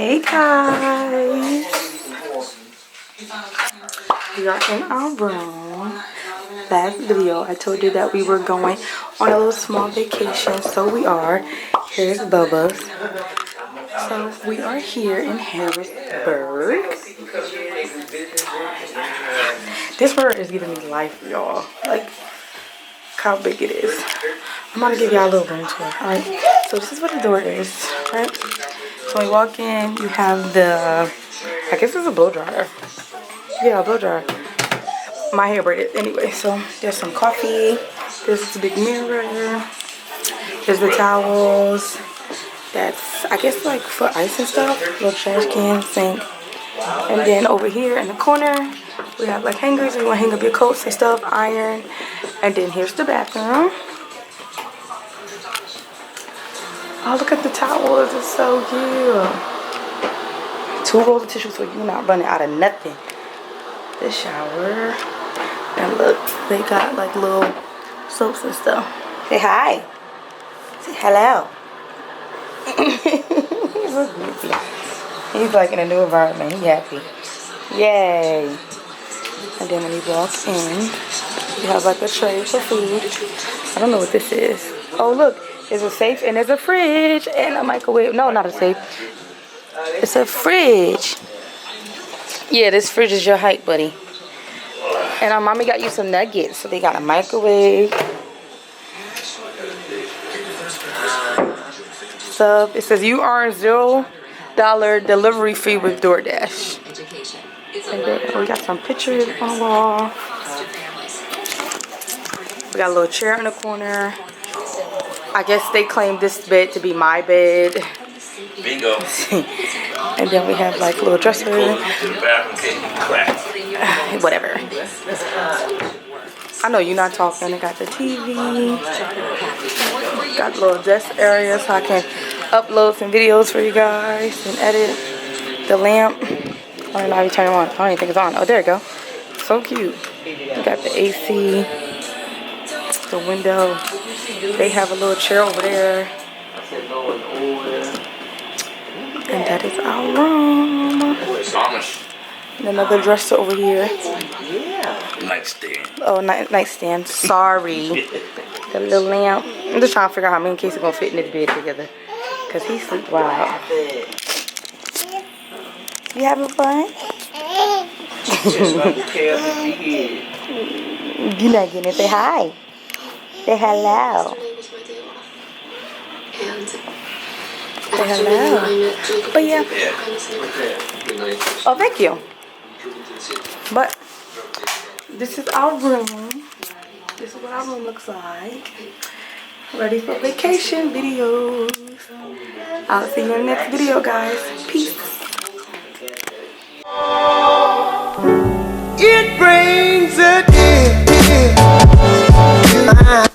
Hey guys, we are in our room. Last video I told you that we were going on a little small vacation, so we are. Here's Bubba's. So we are here in Harrisburg. This bird is giving me life, y'all. Like how big it is. I'm gonna give y'all a little room tour. Alright, so this is what the door is, right? So when you walk in, you have the, I guess it's a blow dryer. Yeah, a blow dryer. My hair braided anyway. So there's some coffee. There's a big mirror. There's the towels. That's, I guess, like for ice and stuff. Little trash can, sink. And then over here in the corner, we have like hangers. You want to hang up your coats and stuff, iron. And then here's the bathroom. Oh, look at the towels. It's so cute. 2 rolls of tissue so you're not running out of nothing. The shower. And look, they got like little soaps and stuff. Say hi. Say hello. He's so goofy. He's like in a new environment. He's happy. Yay. And then when you walk in, you have like a tray for food. I don't know what this is. Oh, look. There's a safe and there's a fridge and a microwave. No, not a safe. It's a fridge. Yeah, this fridge is your height, buddy. And our mommy got you some nuggets. So they got a microwave. Sub. It says you earn $0 delivery fee with DoorDash. And then we got some pictures on the wall. We got a little chair in the corner. I guess they claim this bed to be my bed. Bingo. And then we have like a little dresser. Whatever. I know you're not talking. I got the TV. Got a little desk area so I can upload some videos for you guys and edit. The lamp. I don't know how you turn it on. I don't even think it's on. Oh, there you go. So cute. You got the AC. The window. They have a little chair over there. And that is our room. And another dresser over here. Nightstand. Oh, nightstand. Sorry. The little lamp. I'm just trying to figure out how many cases are going to fit in this bed together. Because he sleep wild. You having fun? You're not getting it. Say hi. Say hello. Say hello. But yeah. Oh, thank you. But this is our room. This is what our room looks like. Ready for vacation videos. I'll see you in the next video, guys. Peace. It brings a day to my